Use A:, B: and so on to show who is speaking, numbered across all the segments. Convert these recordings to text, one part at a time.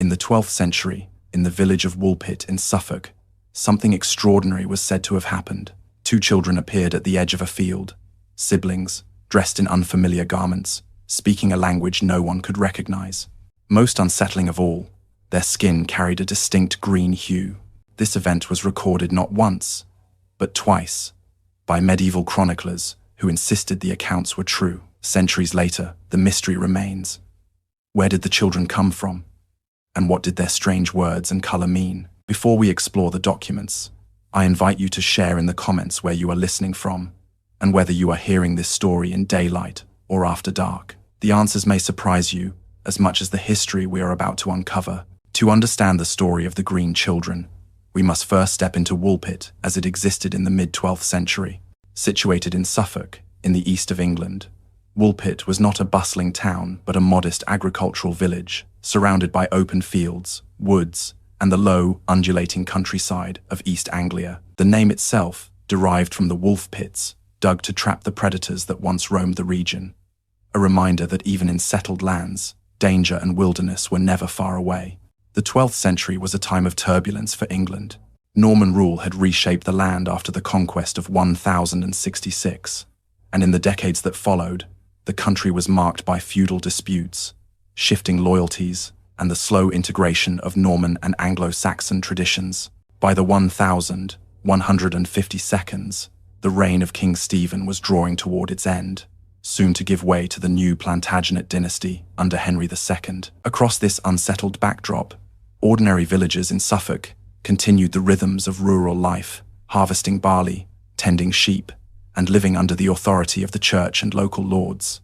A: In the 12th century, in the village of Woolpit in Suffolk, something extraordinary was said to have happened. Two children appeared at the edge of a field, siblings, dressed in unfamiliar garments, speaking a language no one could recognize. Most unsettling of all, their skin carried a distinct green hue. This event was recorded not once, but twice, by medieval chroniclers who insisted the accounts were true. Centuries later, the mystery remains. Where did the children come from? And what did their strange words and color mean? Before we explore the documents, I invite you to share in the comments where you are listening from, and whether you are hearing this story in daylight or after dark. The answers may surprise you as much as the history we are about to uncover. To understand the story of the Green Children, we must first step into Woolpit as it existed in the mid-12th century. Situated in Suffolk, in the east of England, Woolpit was not a bustling town but a modest agricultural village, surrounded by open fields, woods, and the low, undulating countryside of East Anglia. The name itself derived from the wolf pits, dug to trap the predators that once roamed the region, a reminder that even in settled lands, danger and wilderness were never far away. The 12th century was a time of turbulence for England. Norman rule had reshaped the land after the conquest of 1066, and in the decades that followed, the country was marked by feudal disputes, shifting loyalties, and the slow integration of Norman and Anglo-Saxon traditions. By the 1152s, the reign of King Stephen was drawing toward its end, soon to give way to the new Plantagenet dynasty under Henry II. Across this unsettled backdrop, ordinary villagers in Suffolk continued the rhythms of rural life, harvesting barley, tending sheep, and living under the authority of the church and local lords.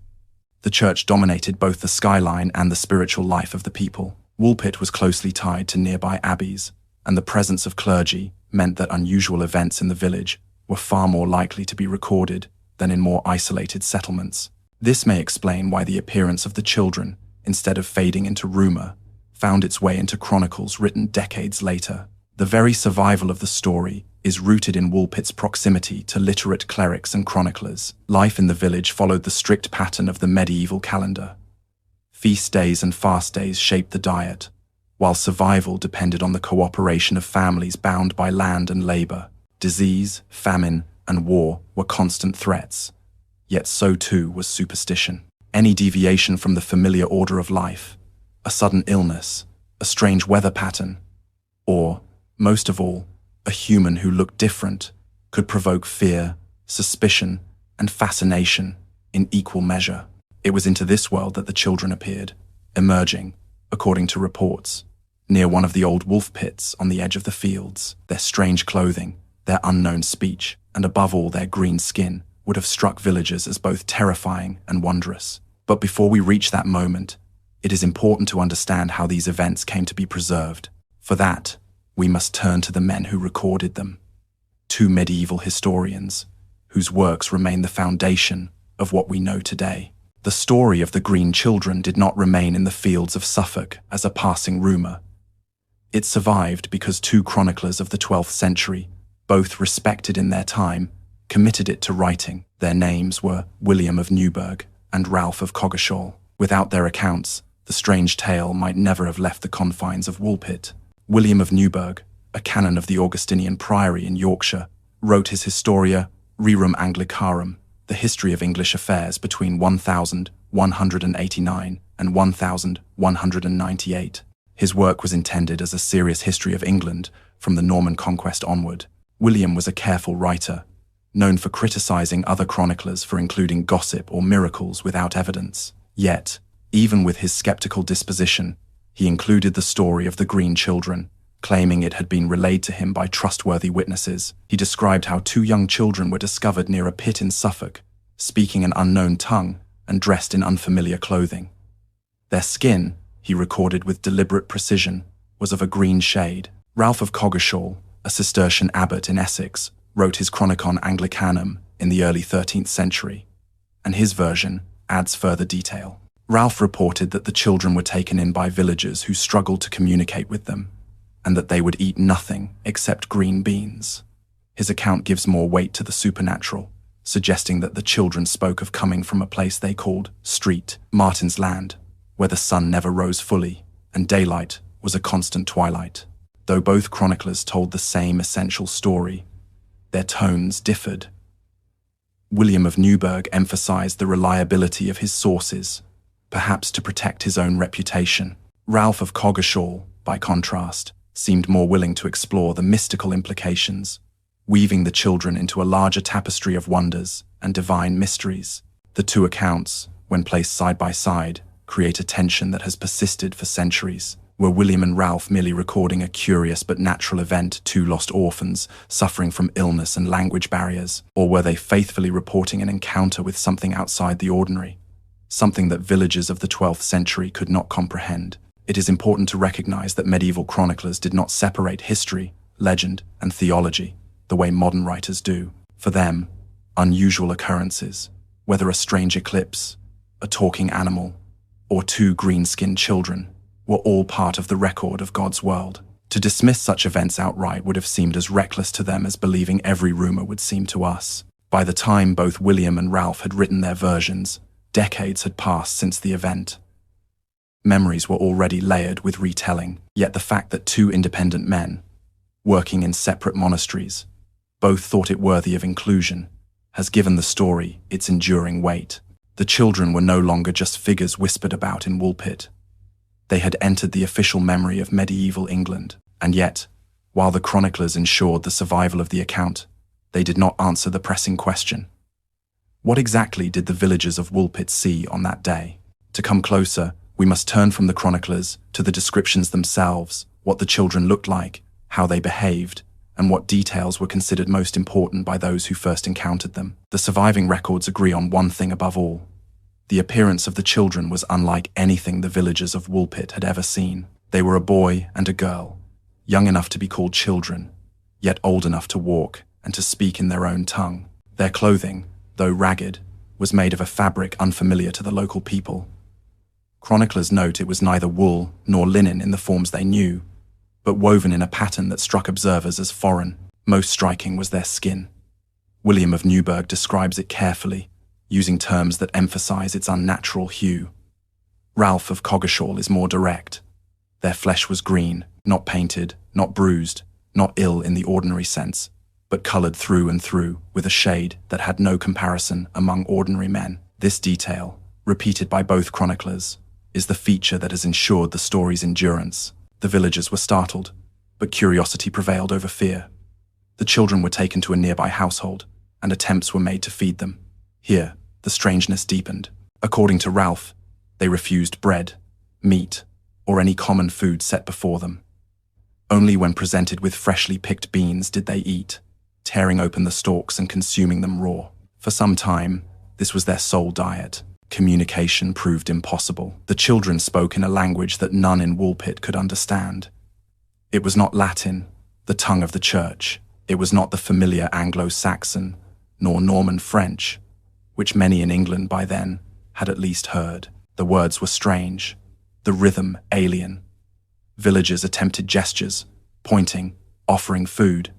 A: The church dominated both the skyline and the spiritual life of the people. Woolpit was closely tied to nearby abbeys, and the presence of clergy meant that unusual events in the village were far more likely to be recorded than in more isolated settlements. This may explain why the appearance of the children, instead of fading into rumor, found its way into chronicles written decades later. The very survival of the story is rooted in Woolpit's proximity to literate clerics and chroniclers. Life in the village followed the strict pattern of the medieval calendar. Feast days and fast days shaped the diet, while survival depended on the cooperation of families bound by land and labor. Disease, famine, and war were constant threats, yet so too was superstition. Any deviation from the familiar order of life, a sudden illness, a strange weather pattern, or, most of all, a human who looked different, could provoke fear, suspicion, and fascination in equal measure. It was into this world that the children appeared, emerging, according to reports, near one of the old wolf pits on the edge of the fields. Their strange clothing, their unknown speech, and above all their green skin would have struck villagers as both terrifying and wondrous. But before we reach that moment, it is important to understand how these events came to be preserved. For that, we must turn to the men who recorded them. Two medieval historians, whose works remain the foundation of what we know today. The story of the Green Children did not remain in the fields of Suffolk as a passing rumor. It survived because two chroniclers of the 12th century, both respected in their time, committed it to writing. Their names were William of Newburgh and Ralph of Coggeshall. Without their accounts, the strange tale might never have left the confines of Woolpit. William of Newburgh, a canon of the Augustinian Priory in Yorkshire, wrote his Historia Rerum Anglicarum, the history of English affairs between 1189 and 1198. His work was intended as a serious history of England from the Norman conquest onward. William was a careful writer, known for criticizing other chroniclers for including gossip or miracles without evidence. Yet, even with his skeptical disposition, he included the story of the Green Children, claiming it had been relayed to him by trustworthy witnesses. He described how two young children were discovered near a pit in Suffolk, speaking an unknown tongue and dressed in unfamiliar clothing. Their skin, he recorded with deliberate precision, was of a green shade. Ralph of Coggeshall, a Cistercian abbot in Essex, wrote his Chronicon Anglicanum in the early 13th century, and his version adds further detail. Ralph reported that the children were taken in by villagers who struggled to communicate with them, and that they would eat nothing except green beans. His account gives more weight to the supernatural, suggesting that the children spoke of coming from a place they called Street, Martin's Land, where the sun never rose fully and daylight was a constant twilight. Though both chroniclers told the same essential story, their tones differed. William of Newburgh emphasized the reliability of his sources, perhaps to protect his own reputation. Ralph of Coggeshall, by contrast, seemed more willing to explore the mystical implications, weaving the children into a larger tapestry of wonders and divine mysteries. The two accounts, when placed side by side, create a tension that has persisted for centuries. Were William and Ralph merely recording a curious but natural event, two lost orphans suffering from illness and language barriers, or were they faithfully reporting an encounter with something outside the ordinary, something that villagers of the 12th century could not comprehend? It is important to recognize that medieval chroniclers did not separate history, legend, and theology the way modern writers do. For them, unusual occurrences, whether a strange eclipse, a talking animal, or two green-skinned children, were all part of the record of God's world. To dismiss such events outright would have seemed as reckless to them as believing every rumor would seem to us. By the time both William and Ralph had written their versions, decades had passed since the event. Memories were already layered with retelling, yet the fact that two independent men, working in separate monasteries, both thought it worthy of inclusion, has given the story its enduring weight. The children were no longer just figures whispered about in Woolpit. They had entered the official memory of medieval England, and yet, while the chroniclers ensured the survival of the account, they did not answer the pressing question. What exactly did the villagers of Woolpit see on that day? To come closer, we must turn from the chroniclers to the descriptions themselves, what the children looked like, how they behaved, and what details were considered most important by those who first encountered them. The surviving records agree on one thing above all. The appearance of the children was unlike anything the villagers of Woolpit had ever seen. They were a boy and a girl, young enough to be called children, yet old enough to walk and to speak in their own tongue. Their clothing, though ragged, was made of a fabric unfamiliar to the local people. Chroniclers note it was neither wool nor linen in the forms they knew, but woven in a pattern that struck observers as foreign. Most striking was their skin. William of Newburgh describes it carefully, using terms that emphasize its unnatural hue. Ralph of Coggeshall is more direct. Their flesh was green, not painted, not bruised, not ill in the ordinary sense, but colored through and through with a shade that had no comparison among ordinary men. This detail, repeated by both chroniclers, is the feature that has ensured the story's endurance. The villagers were startled, but curiosity prevailed over fear. The children were taken to a nearby household, and attempts were made to feed them. Here, the strangeness deepened. According to Ralph, they refused bread, meat, or any common food set before them. Only when presented with freshly picked beans did they eat, tearing open the stalks and consuming them raw. For some time, this was their sole diet. Communication proved impossible. The children spoke in a language that none in Woolpit could understand. It was not Latin, the tongue of the church. It was not the familiar Anglo-Saxon, nor Norman French, which many in England by then had at least heard. The words were strange, the rhythm alien. Villagers attempted gestures, pointing, offering food,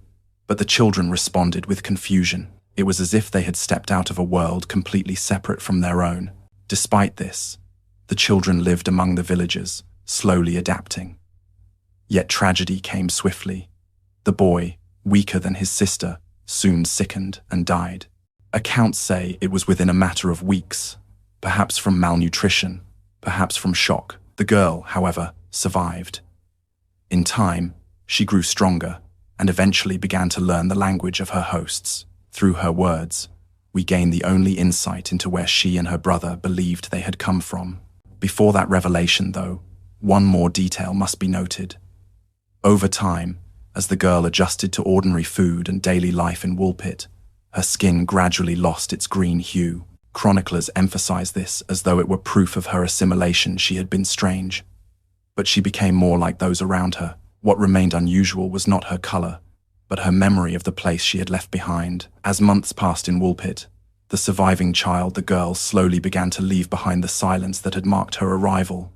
A: but the children responded with confusion. It was as if they had stepped out of a world completely separate from their own. Despite this, the children lived among the villagers, slowly adapting. Yet tragedy came swiftly. The boy, weaker than his sister, soon sickened and died. Accounts say it was within a matter of weeks, perhaps from malnutrition, perhaps from shock. The girl, however, survived. In time, she grew stronger and eventually began to learn the language of her hosts. Through her words, we gain the only insight into where she and her brother believed they had come from. Before that revelation, though, one more detail must be noted. Over time, as the girl adjusted to ordinary food and daily life in Woolpit, her skin gradually lost its green hue. Chroniclers emphasize this as though it were proof of her assimilation. She had been strange, but she became more like those around her. What remained unusual was not her color, but her memory of the place she had left behind. As months passed in Woolpit, the surviving child, the girl, slowly began to leave behind the silence that had marked her arrival.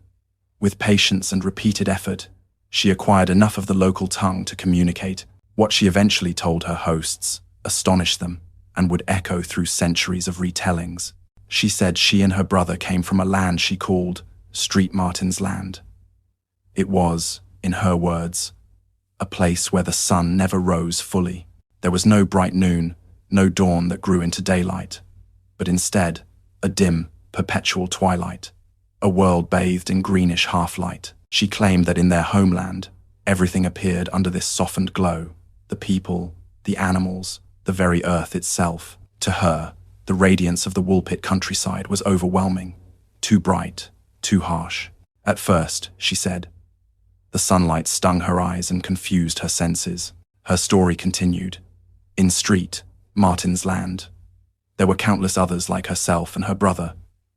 A: With patience and repeated effort, she acquired enough of the local tongue to communicate. What she eventually told her hosts astonished them and would echo through centuries of retellings. She said she and her brother came from a land she called Street Martin's Land. It was, in her words, a place where the sun never rose fully. There was no bright noon, no dawn that grew into daylight, but instead, a dim, perpetual twilight, a world bathed in greenish half-light. She claimed that in their homeland, everything appeared under this softened glow, the people, the animals, the very earth itself. To her, the radiance of the Woolpit countryside was overwhelming, too bright, too harsh. At first, she said, the sunlight stung her eyes and confused her senses. Her story continued. In Street, Martin's Land, there were countless others like herself and her brother,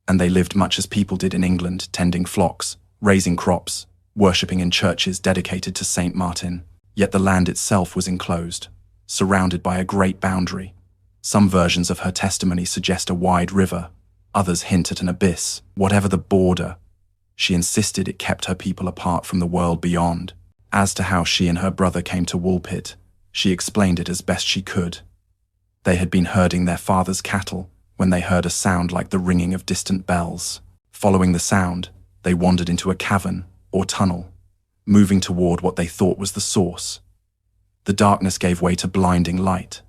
A: and they lived much as people did in England, tending flocks, raising crops, worshipping in churches dedicated to Saint Martin. Yet the land itself was enclosed, surrounded by a great boundary. Some versions of her testimony suggest a wide river, others hint at an abyss. Whatever the border, she insisted it kept her people apart from the world beyond. As to how she and her brother came to Woolpit, she explained it as best she could. They had been herding their father's cattle when they heard a sound like the ringing of distant bells. Following the sound, they wandered into a cavern or tunnel, moving toward what they thought was the source. The darkness gave way to blinding light,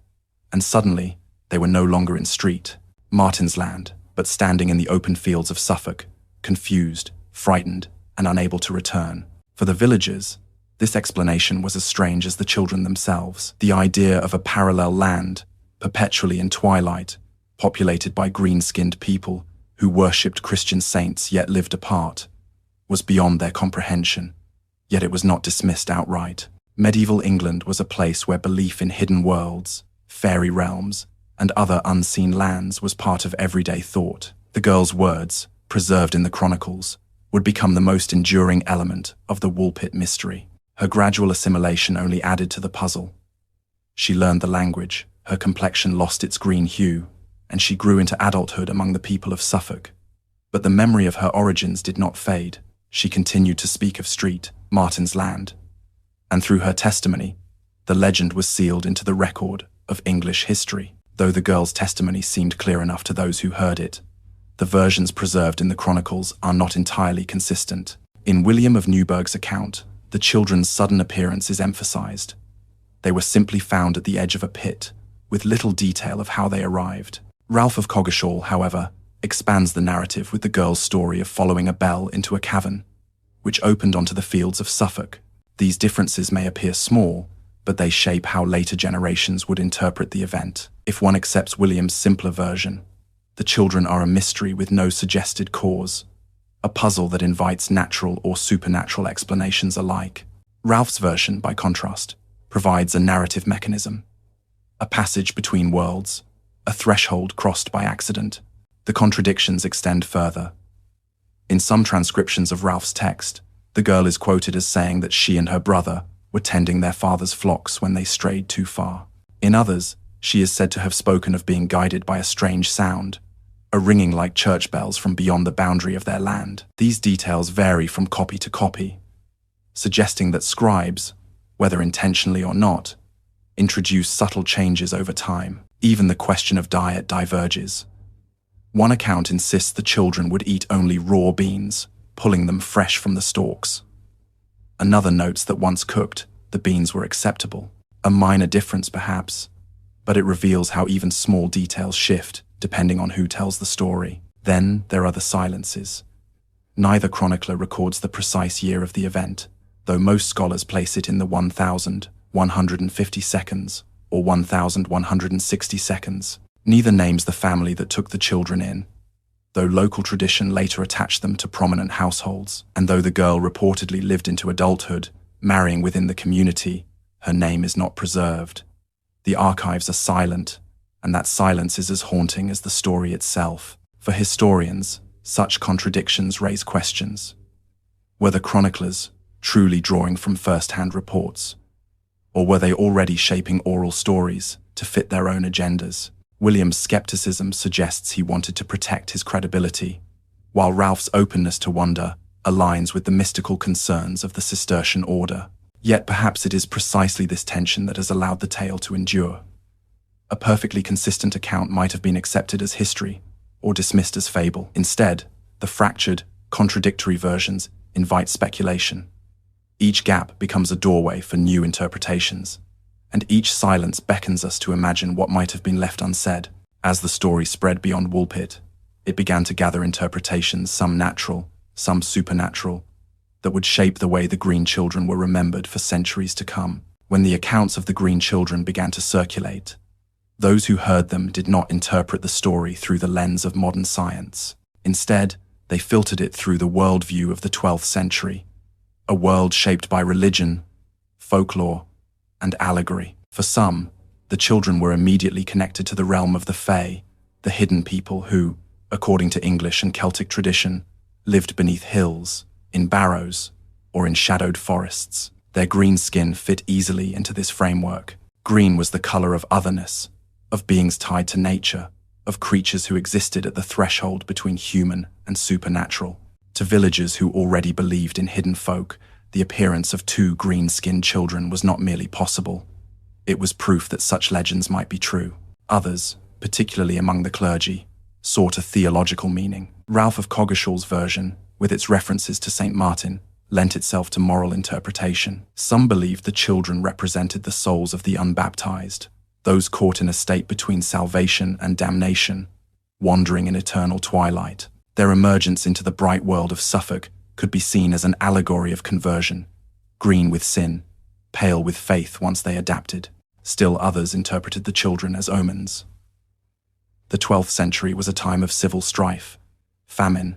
A: and suddenly they were no longer in Street, Martin's Land, but standing in the open fields of Suffolk, confused, frightened, and unable to return. For the villagers, this explanation was as strange as the children themselves. The idea of a parallel land, perpetually in twilight, populated by green-skinned people who worshipped Christian saints yet lived apart, was beyond their comprehension. Yet it was not dismissed outright. Medieval England was a place where belief in hidden worlds, fairy realms, and other unseen lands was part of everyday thought. The girl's words, preserved in the Chronicles, would become the most enduring element of the Woolpit mystery. Her gradual assimilation only added to the puzzle. She learned the language, her complexion lost its green hue, and she grew into adulthood among the people of Suffolk. But the memory of her origins did not fade. She continued to speak of Street, Martin's Land, and through her testimony, the legend was sealed into the record of English history. Though the girl's testimony seemed clear enough to those who heard it, the versions preserved in the Chronicles are not entirely consistent. In William of Newburgh's account, the children's sudden appearance is emphasized. They were simply found at the edge of a pit, with little detail of how they arrived. Ralph of Coggeshall, however, expands the narrative with the girl's story of following a bell into a cavern, which opened onto the fields of Suffolk. These differences may appear small, but they shape how later generations would interpret the event. If one accepts William's simpler version, the children are a mystery with no suggested cause, a puzzle that invites natural or supernatural explanations alike. Ralph's version, by contrast, provides a narrative mechanism, a passage between worlds, a threshold crossed by accident. The contradictions extend further. In some transcriptions of Ralph's text, the girl is quoted as saying that she and her brother were tending their father's flocks when they strayed too far. In others, she is said to have spoken of being guided by a strange sound, a ringing like church bells from beyond the boundary of their land. These details vary from copy to copy, suggesting that scribes, whether intentionally or not, introduce subtle changes over time. Even the question of diet diverges. One account insists the children would eat only raw beans, pulling them fresh from the stalks. Another notes that once cooked, the beans were acceptable. A minor difference perhaps, but it reveals how even small details shift depending on who tells the story. Then there are the silences. Neither chronicler records the precise year of the event, though most scholars place it in the 1,150 seconds or 1,160 seconds. Neither names the family that took the children in, though local tradition later attached them to prominent households, and though the girl reportedly lived into adulthood, marrying within the community, her name is not preserved. The archives are silent, and that silence is as haunting as the story itself. For historians, such contradictions raise questions. Were the chroniclers truly drawing from first-hand reports, or were they already shaping oral stories to fit their own agendas? William's skepticism suggests he wanted to protect his credibility, while Ralph's openness to wonder aligns with the mystical concerns of the Cistercian order. Yet perhaps it is precisely this tension that has allowed the tale to endure. A perfectly consistent account might have been accepted as history or dismissed as fable. Instead, the fractured, contradictory versions invite speculation. Each gap becomes a doorway for new interpretations, and each silence beckons us to imagine what might have been left unsaid. As the story spread beyond Woolpit, it began to gather interpretations, some natural, some supernatural, that would shape the way the Green Children were remembered for centuries to come. When the accounts of the Green Children began to circulate, those who heard them did not interpret the story through the lens of modern science. Instead, they filtered it through the worldview of the 12th century, a world shaped by religion, folklore, and allegory. For some, the children were immediately connected to the realm of the Fae, the hidden people who, according to English and Celtic tradition, lived beneath hills, in barrows, or in shadowed forests. Their green skin fit easily into this framework. Green was the color of otherness, of beings tied to nature, of creatures who existed at the threshold between human and supernatural. To villagers who already believed in hidden folk, the appearance of two green-skinned children was not merely possible. It was proof that such legends might be true. Others, particularly among the clergy, sought a theological meaning. Ralph of Coggeshall's version, with its references to St. Martin, lent itself to moral interpretation. Some believed the children represented the souls of the unbaptized, those caught in a state between salvation and damnation, wandering in eternal twilight. Their emergence into the bright world of Suffolk could be seen as an allegory of conversion, green with sin, pale with faith once they adapted. Still others interpreted the children as omens. The 12th century was a time of civil strife, famine,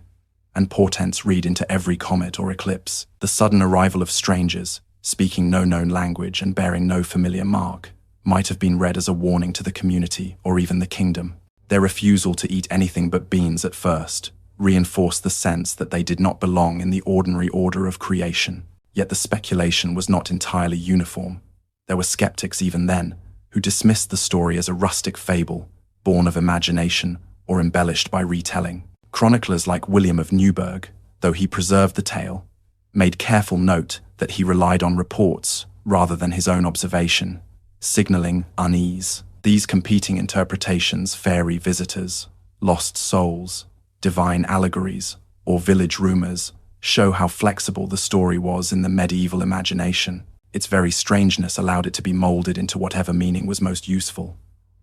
A: and portents read into every comet or eclipse. The sudden arrival of strangers, speaking no known language and bearing no familiar mark, might have been read as a warning to the community or even the kingdom. Their refusal to eat anything but beans at first reinforced the sense that they did not belong in the ordinary order of creation. Yet the speculation was not entirely uniform. There were skeptics even then, who dismissed the story as a rustic fable, born of imagination or embellished by retelling. Chroniclers like William of Newburgh, though he preserved the tale, made careful note that he relied on reports rather than his own observation, signaling unease. These competing interpretations, fairy visitors, lost souls, divine allegories, or village rumors, show how flexible the story was in the medieval imagination. Its very strangeness allowed it to be molded into whatever meaning was most useful.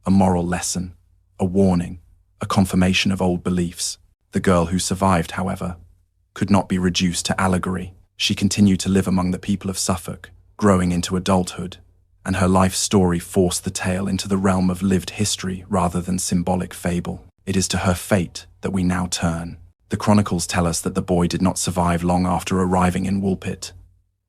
A: A moral lesson, a warning, a confirmation of old beliefs. The girl who survived, however, could not be reduced to allegory. She continued to live among the people of Suffolk, growing into adulthood, and her life story forced the tale into the realm of lived history rather than symbolic fable. It is to her fate that we now turn. The Chronicles tell us that the boy did not survive long after arriving in Woolpit,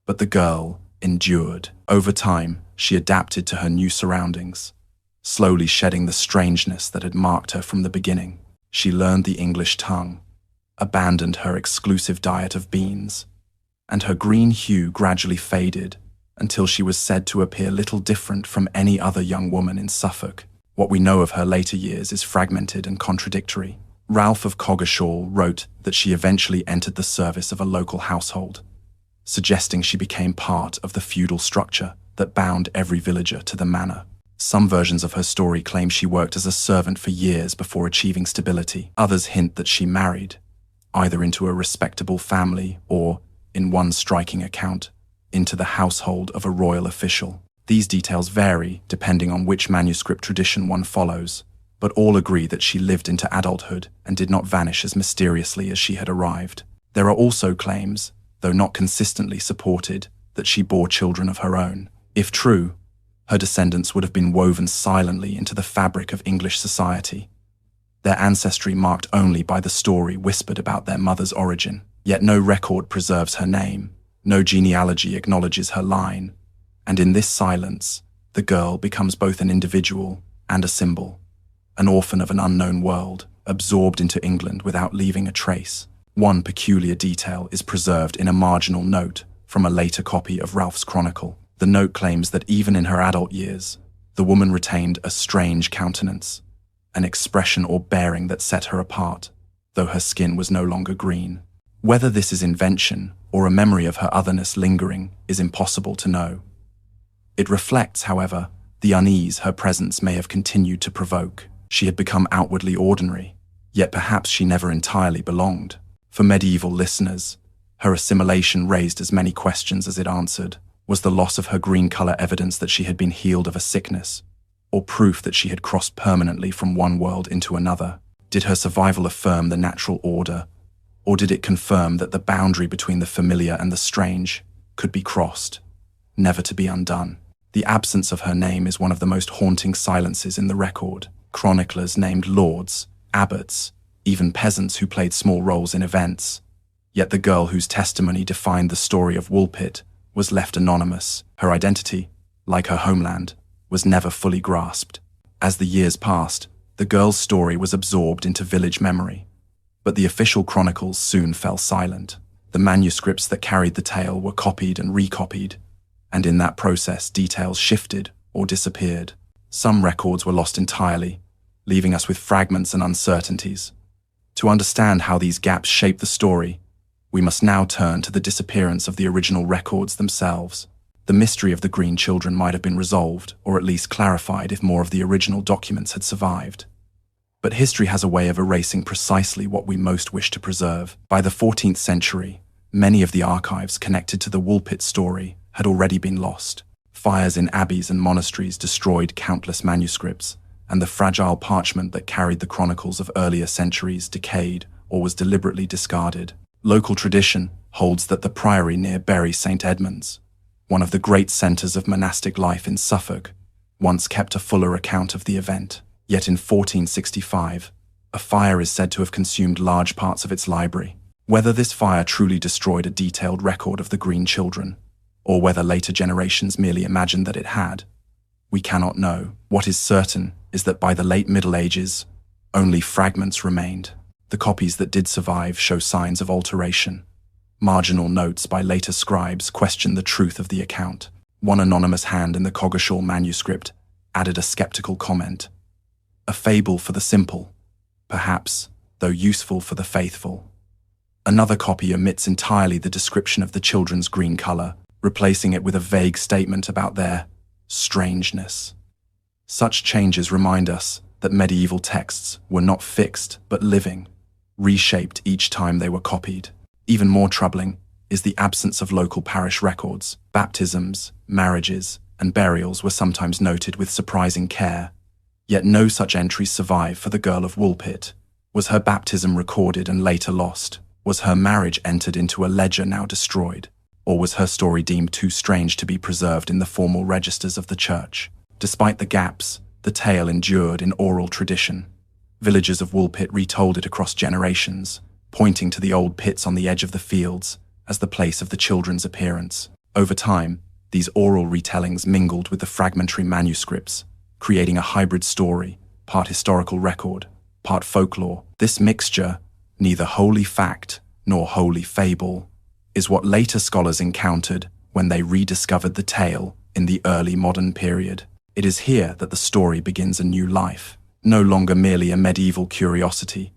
A: but the girl endured. Over time, she adapted to her new surroundings, slowly shedding the strangeness that had marked her from the beginning. She learned the English tongue, abandoned her exclusive diet of beans, and her green hue gradually faded until she was said to appear little different from any other young woman in Suffolk. What we know of her later years is fragmented and contradictory. Ralph of Coggeshall wrote that she eventually entered the service of a local household, suggesting she became part of the feudal structure that bound every villager to the manor. Some versions of her story claim she worked as a servant for years before achieving stability. Others hint that she married, either into a respectable family or, in one striking account, into the household of a royal official. These details vary depending on which manuscript tradition one follows, but all agree that she lived into adulthood and did not vanish as mysteriously as she had arrived. There are also claims, though not consistently supported, that she bore children of her own. If true, her descendants would have been woven silently into the fabric of English society, their ancestry marked only by the story whispered about their mother's origin. Yet no record preserves her name, no genealogy acknowledges her line, and in this silence, the girl becomes both an individual and a symbol, an orphan of an unknown world, absorbed into England without leaving a trace. One peculiar detail is preserved in a marginal note from a later copy of Ralph's Chronicle. The note claims that even in her adult years, the woman retained a strange countenance, an expression or bearing that set her apart, though her skin was no longer green. Whether this is invention or a memory of her otherness lingering is impossible to know. It reflects, however, the unease her presence may have continued to provoke. She had become outwardly ordinary, yet perhaps she never entirely belonged. For medieval listeners, Her assimilation raised as many questions as it answered. Was the loss of her green color evidence that she had been healed of a sickness, or proof that she had crossed permanently from one world into another? Did her survival affirm the natural order, or did it confirm that the boundary between the familiar and the strange could be crossed, never to be undone? The absence of her name is one of the most haunting silences in the record. Chroniclers named lords, abbots, even peasants who played small roles in events. Yet the girl whose testimony defined the story of Woolpit was left anonymous. Her identity, like her homeland, was never fully grasped. As the years passed, the girl's story was absorbed into village memory. But the official chronicles soon fell silent. The manuscripts that carried the tale were copied and recopied, and in that process details shifted or disappeared. Some records were lost entirely, leaving us with fragments and uncertainties. To understand how these gaps shape the story, we must now turn to the disappearance of the original records themselves. The mystery of the Green Children might have been resolved, or at least clarified, if more of the original documents had survived. But history has a way of erasing precisely what we most wish to preserve. By the 14th century, many of the archives connected to the Woolpit story had already been lost. Fires in abbeys and monasteries destroyed countless manuscripts, and the fragile parchment that carried the chronicles of earlier centuries decayed or was deliberately discarded. Local tradition holds that the priory near Bury St. Edmunds, one of the great centres of monastic life in Suffolk, once kept a fuller account of the event. Yet in 1465, a fire is said to have consumed large parts of its library. Whether this fire truly destroyed a detailed record of the Green Children, or whether later generations merely imagined that it had, we cannot know. What is certain is that by the late Middle Ages, only fragments remained. The copies that did survive show signs of alteration. Marginal notes by later scribes question the truth of the account. One anonymous hand in the Coggeshall manuscript added a skeptical comment. A fable for the simple, perhaps, though useful for the faithful. Another copy omits entirely the description of the children's green color, replacing it with a vague statement about their strangeness. Such changes remind us that medieval texts were not fixed but living, reshaped each time they were copied. Even more troubling is the absence of local parish records. Baptisms, marriages, and burials were sometimes noted with surprising care, yet no such entries survive for the girl of Woolpit. Was her baptism recorded and later lost? Was her marriage entered into a ledger now destroyed? Or was her story deemed too strange to be preserved in the formal registers of the church? Despite the gaps, the tale endured in oral tradition. Villagers of Woolpit retold it across generations, pointing to the old pits on the edge of the fields as the place of the children's appearance. Over time, these oral retellings mingled with the fragmentary manuscripts, creating a hybrid story, part historical record, part folklore. This mixture, neither wholly fact nor wholly fable, is what later scholars encountered when they rediscovered the tale in the early modern period. It is here that the story begins a new life. No longer merely a medieval curiosity,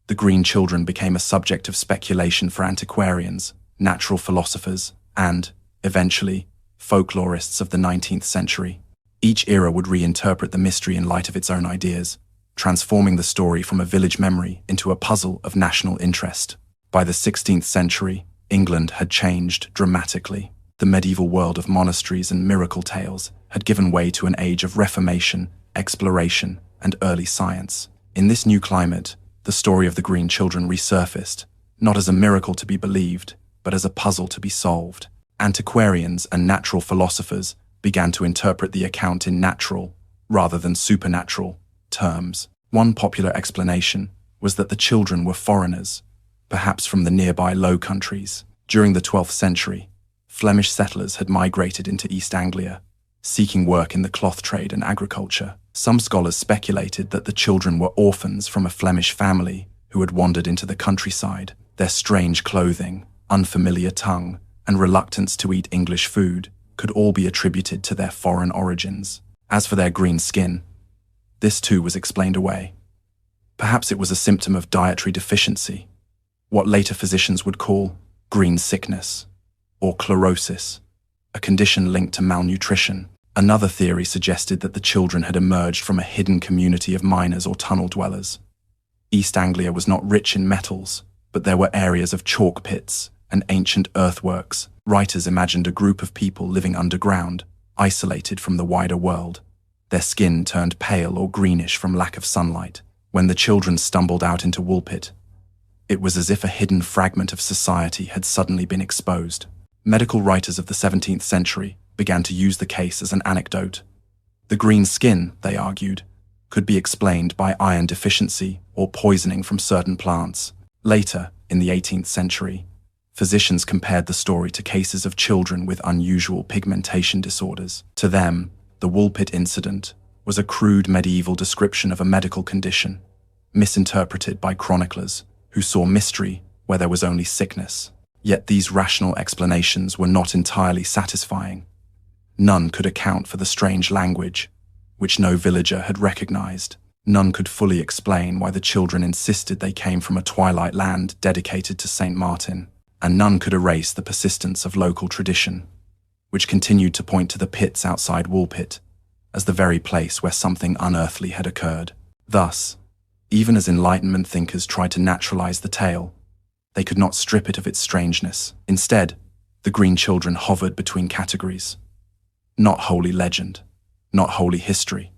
A: the Green Children became a subject of speculation for antiquarians, natural philosophers, and, eventually, folklorists of the 19th century. Each era would reinterpret the mystery in light of its own ideas, transforming the story from a village memory into a puzzle of national interest. By the 16th century, England had changed dramatically. The medieval world of monasteries and miracle tales had given way to an age of reformation, exploration, and early science. In this new climate, the story of the Green Children resurfaced, not as a miracle to be believed, but as a puzzle to be solved. Antiquarians and natural philosophers began to interpret the account in natural, rather than supernatural, terms. One popular explanation was that the children were foreigners, perhaps from the nearby Low Countries. During the 12th century, Flemish settlers had migrated into East Anglia, seeking work in the cloth trade and agriculture. Some scholars speculated that the children were orphans from a Flemish family who had wandered into the countryside. Their strange clothing, unfamiliar tongue, and reluctance to eat English food could all be attributed to their foreign origins. As for their green skin, this too was explained away. Perhaps it was a symptom of dietary deficiency, what later physicians would call green sickness, or chlorosis, a condition linked to malnutrition. Another theory suggested that the children had emerged from a hidden community of miners or tunnel dwellers. East Anglia was not rich in metals, but there were areas of chalk pits, and ancient earthworks, writers imagined a group of people living underground, isolated from the wider world. Their skin turned pale or greenish from lack of sunlight. When the children stumbled out into Woolpit, it was as if a hidden fragment of society had suddenly been exposed. Medical writers of the 17th century began to use the case as an anecdote. The green skin, they argued, could be explained by iron deficiency or poisoning from certain plants. Later, in the 18th century, physicians compared the story to cases of children with unusual pigmentation disorders. To them, the Woolpit incident was a crude medieval description of a medical condition, misinterpreted by chroniclers who saw mystery where there was only sickness. Yet these rational explanations were not entirely satisfying. None could account for the strange language, which no villager had recognized. None could fully explain why the children insisted they came from a twilight land dedicated to Saint Martin, and none could erase the persistence of local tradition, which continued to point to the pits outside Woolpit as the very place where something unearthly had occurred. Thus, even as Enlightenment thinkers tried to naturalize the tale, they could not strip it of its strangeness. Instead, the green children hovered between categories. Not wholly legend, not wholly history,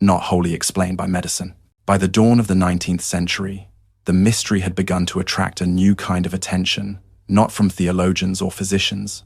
A: not wholly explained by medicine. By the dawn of the 19th century, the mystery had begun to attract a new kind of attention, not from theologians or physicians,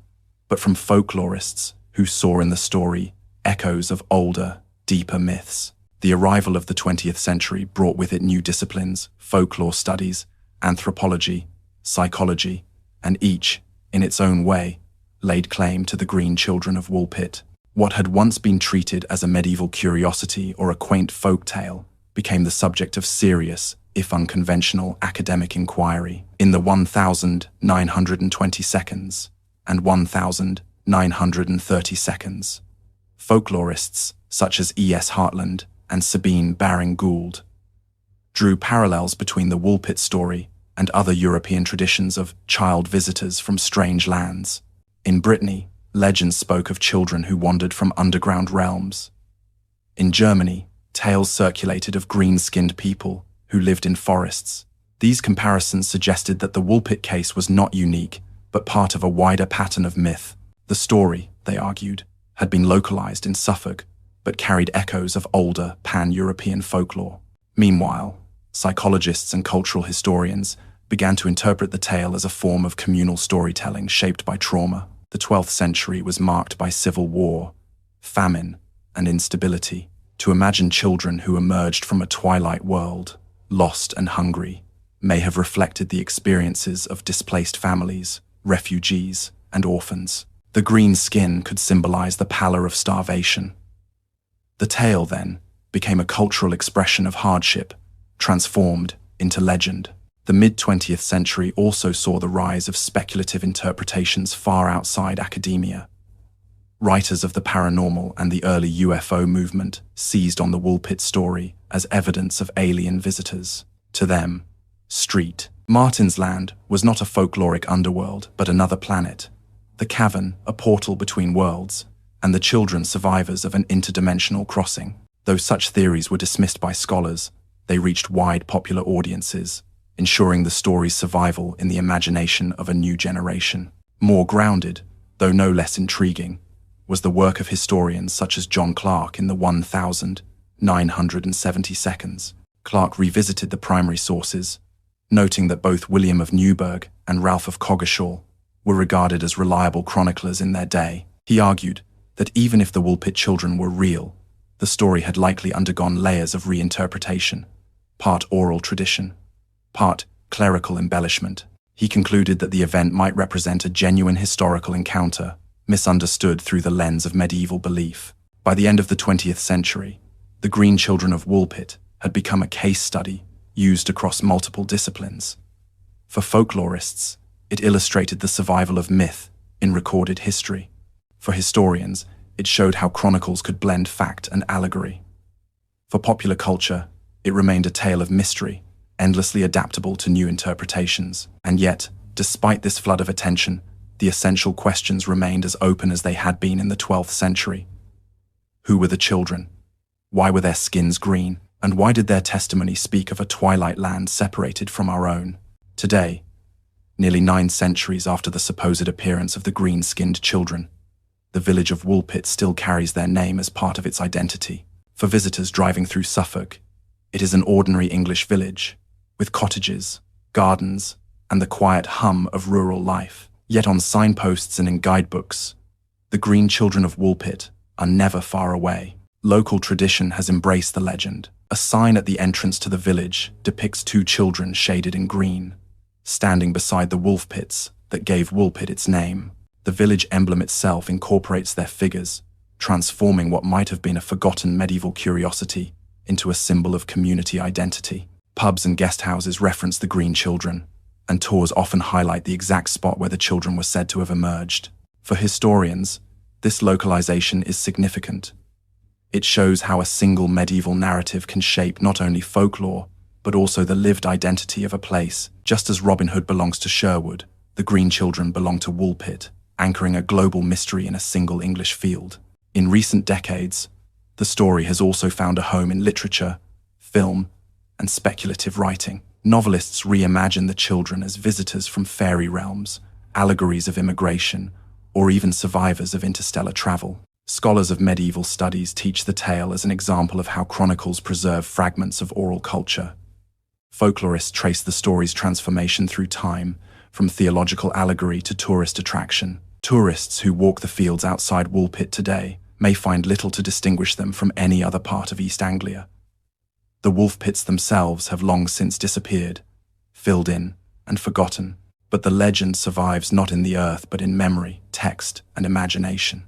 A: but from folklorists who saw in the story echoes of older, deeper myths. The arrival of the 20th century brought with it new disciplines, folklore studies, anthropology, psychology, and each, in its own way, laid claim to the green children of Woolpit. What had once been treated as a medieval curiosity or a quaint folk tale became the subject of serious, if unconventional, academic inquiry. In the 1,920 seconds and 1,930 seconds, folklorists such as E.S. Hartland and Sabine Baring-Gould drew parallels between the Woolpit story and other European traditions of child visitors from strange lands. In Brittany, legends spoke of children who wandered from underground realms. In Germany, tales circulated of green-skinned people who lived in forests. These comparisons suggested that the Woolpit case was not unique, but part of a wider pattern of myth. The story, they argued, had been localized in Suffolk, but carried echoes of older, pan-European folklore. Meanwhile, psychologists and cultural historians began to interpret the tale as a form of communal storytelling shaped by trauma. The 12th century was marked by civil war, famine, and instability. To imagine children who emerged from a twilight world, lost and hungry, may have reflected the experiences of displaced families, refugees, and orphans. The green skin could symbolize the pallor of starvation. The tale, then, became a cultural expression of hardship, transformed into legend. The mid-20th century also saw the rise of speculative interpretations far outside academia. Writers of the paranormal and the early UFO movement seized on the Woolpit story as evidence of alien visitors. To them, Street Martin's Land was not a folkloric underworld, but another planet, the cavern a portal between worlds, and the children survivors of an interdimensional crossing. Though such theories were dismissed by scholars, they reached wide popular audiences, ensuring the story's survival in the imagination of a new generation. More grounded, though no less intriguing, was the work of historians such as John Clarke in the 1,970 seconds. Clarke revisited the primary sources, noting that both William of Newburgh and Ralph of Coggeshall were regarded as reliable chroniclers in their day. He argued that even if the Woolpit children were real, the story had likely undergone layers of reinterpretation, part oral tradition, part clerical embellishment. He concluded that the event might represent a genuine historical encounter, misunderstood through the lens of medieval belief. By the end of the 20th century, the green children of Woolpit had become a case study used across multiple disciplines. For folklorists, it illustrated the survival of myth in recorded history. For historians, it showed how chronicles could blend fact and allegory. For popular culture, it remained a tale of mystery, endlessly adaptable to new interpretations. And yet, despite this flood of attention, the essential questions remained as open as they had been in the 12th century. Who were the children? Why were their skins green? And why did their testimony speak of a twilight land separated from our own? Today, nearly 9 centuries after the supposed appearance of the green-skinned children. The village of Woolpit still carries their name as part of its identity. For visitors driving through Suffolk, it is an ordinary English village, with cottages, gardens, and the quiet hum of rural life. Yet on signposts and in guidebooks, the green children of Woolpit are never far away. Local tradition has embraced the legend. A sign at the entrance to the village depicts 2 children shaded in green, standing beside the wolf pits that gave Woolpit its name. The village emblem itself incorporates their figures, transforming what might have been a forgotten medieval curiosity into a symbol of community identity. Pubs and guest houses reference the green children, and tours often highlight the exact spot where the children were said to have emerged. For historians, this localization is significant. It shows how a single medieval narrative can shape not only folklore, but also the lived identity of a place. Just as Robin Hood belongs to Sherwood, the green children belong to Woolpit, anchoring a global mystery in a single English field. In recent decades, the story has also found a home in literature, film, and speculative writing. Novelists reimagine the children as visitors from fairy realms, allegories of immigration, or even survivors of interstellar travel. Scholars of medieval studies teach the tale as an example of how chronicles preserve fragments of oral culture. Folklorists trace the story's transformation through time, from theological allegory to tourist attraction. Tourists who walk the fields outside Woolpit today may find little to distinguish them from any other part of East Anglia. The wolf pits themselves have long since disappeared, filled in, and forgotten, but the legend survives not in the earth but in memory, text, and imagination.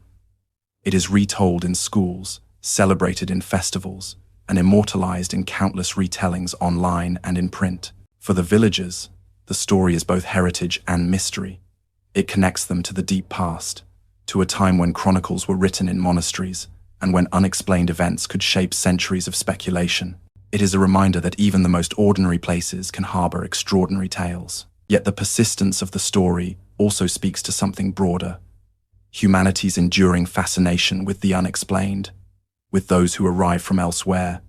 A: It is retold in schools, celebrated in festivals, and immortalized in countless retellings online and in print. For the villagers, the story is both heritage and mystery. It connects them to the deep past, to a time when chronicles were written in monasteries and when unexplained events could shape centuries of speculation. It is a reminder that even the most ordinary places can harbor extraordinary tales. Yet the persistence of the story also speaks to something broader: humanity's enduring fascination with the unexplained, with those who arrive from elsewhere,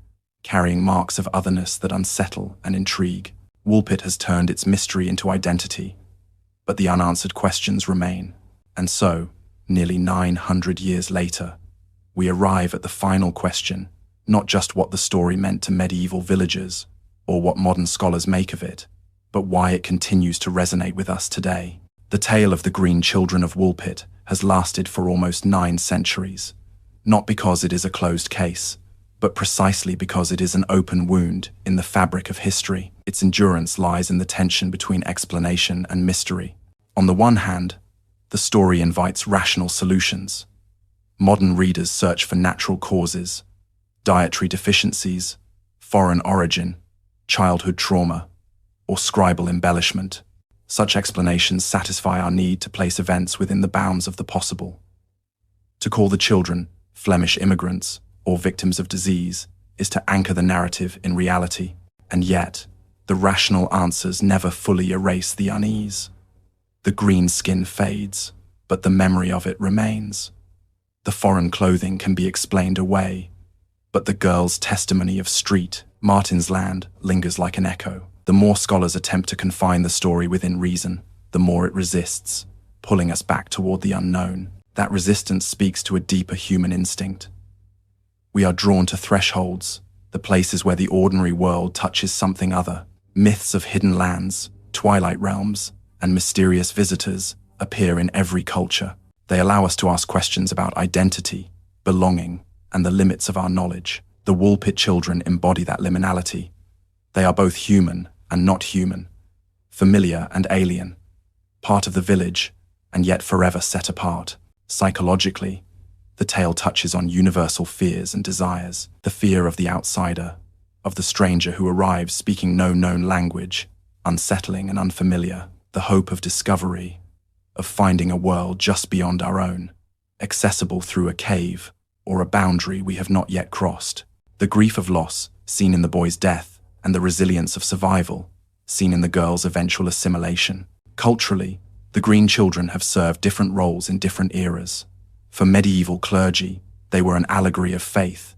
A: carrying marks of otherness that unsettle and intrigue. Woolpit has turned its mystery into identity, but the unanswered questions remain. And so, nearly 900 years later, we arrive at the final question, not just what the story meant to medieval villagers, or what modern scholars make of it, but why it continues to resonate with us today. The tale of the green children of Woolpit has lasted for almost 9 centuries, not because it is a closed case, but precisely because it is an open wound in the fabric of history. Its endurance lies in the tension between explanation and mystery. On the one hand, the story invites rational solutions. Modern readers search for natural causes, dietary deficiencies, foreign origin, childhood trauma, or scribal embellishment. Such explanations satisfy our need to place events within the bounds of the possible. To call the children Flemish immigrants or victims of disease is to anchor the narrative in reality, and yet, the rational answers never fully erase the unease. The green skin fades, but the memory of it remains. The foreign clothing can be explained away, but the girl's testimony of street, Martin's Land, lingers like an echo. The more scholars attempt to confine the story within reason, the more it resists, pulling us back toward the unknown. That resistance speaks to a deeper human instinct. We are drawn to thresholds, the places where the ordinary world touches something other. Myths of hidden lands, twilight realms, and mysterious visitors appear in every culture. They allow us to ask questions about identity, belonging, and the limits of our knowledge. The Woolpit children embody that liminality. They are both human and not human, familiar and alien, part of the village, and yet forever set apart. Psychologically, the tale touches on universal fears and desires: the fear of the outsider, of the stranger who arrives speaking no known language, unsettling and unfamiliar; the hope of discovery, of finding a world just beyond our own, accessible through a cave or a boundary we have not yet crossed; the grief of loss, seen in the boy's death, and the resilience of survival, seen in the girl's eventual assimilation. Culturally, the green children have served different roles in different eras. For medieval clergy, they were an allegory of faith.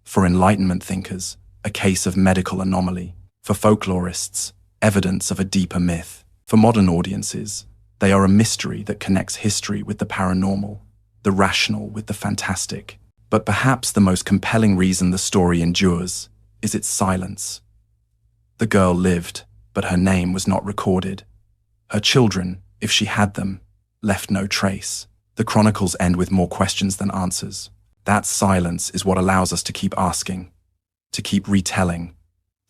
A: For Enlightenment thinkers, a case of medical anomaly. For folklorists, evidence of a deeper myth. For modern audiences, they are a mystery that connects history with the paranormal, the rational with the fantastic. But perhaps the most compelling reason the story endures is its silence. The girl lived, but her name was not recorded. Her children, if she had them, left no trace. The Chronicles end with more questions than answers. That silence is what allows us to keep asking, to keep retelling,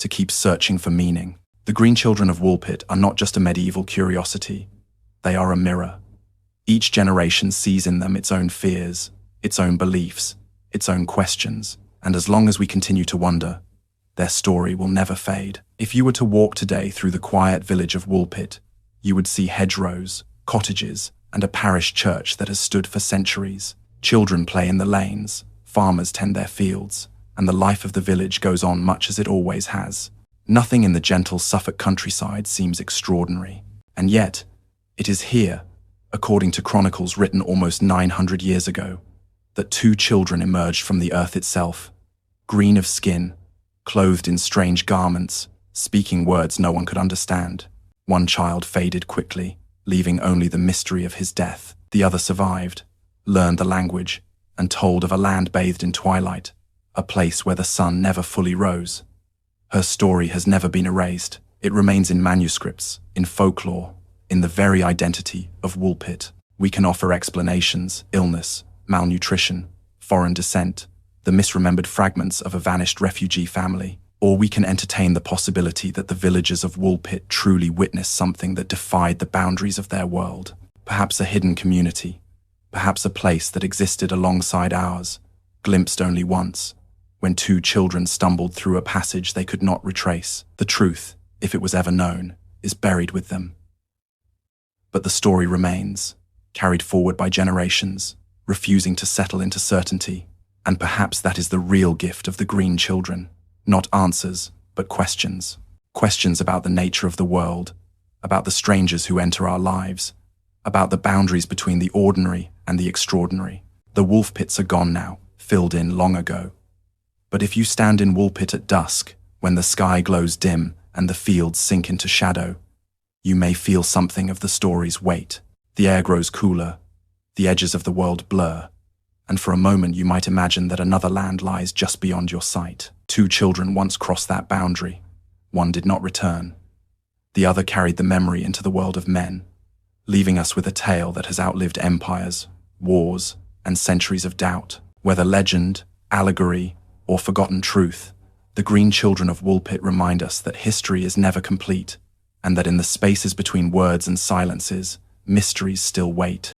A: to keep searching for meaning. The Green Children of Woolpit are not just a medieval curiosity. They are a mirror. Each generation sees in them its own fears, its own beliefs, its own questions, and as long as we continue to wonder, their story will never fade. If you were to walk today through the quiet village of Woolpit, you would see hedgerows, cottages, and a parish church that has stood for centuries. Children play in the lanes, farmers tend their fields, and the life of the village goes on much as it always has. Nothing in the gentle Suffolk countryside seems extraordinary. And yet, it is here, according to Chronicles written almost 900 years ago, that two children emerged from the earth itself, green of skin, clothed in strange garments, speaking words no one could understand. One child faded quickly, leaving only the mystery of his death. The other survived, learned the language, and told of a land bathed in twilight, a place where the sun never fully rose. Her story has never been erased. It remains in manuscripts, in folklore, in the very identity of Woolpit. We can offer explanations: illness, malnutrition, foreign descent, the misremembered fragments of a vanished refugee family. Or we can entertain the possibility that the villagers of Woolpit truly witnessed something that defied the boundaries of their world. Perhaps a hidden community, perhaps a place that existed alongside ours, glimpsed only once, when two children stumbled through a passage they could not retrace. The truth, if it was ever known, is buried with them. But the story remains, carried forward by generations, refusing to settle into certainty. And perhaps that is the real gift of the Green Children. Not answers, but questions. Questions about the nature of the world, about the strangers who enter our lives, about the boundaries between the ordinary and the extraordinary. The wolf pits are gone now, filled in long ago. But if you stand in Woolpit at dusk, when the sky glows dim and the fields sink into shadow, you may feel something of the story's weight. The air grows cooler, the edges of the world blur, and for a moment you might imagine that another land lies just beyond your sight. Two children once crossed that boundary. One did not return. The other carried the memory into the world of men, leaving us with a tale that has outlived empires, wars, and centuries of doubt. Whether legend, allegory, or forgotten truth, the Green Children of Woolpit remind us that history is never complete, and that in the spaces between words and silences, mysteries still wait.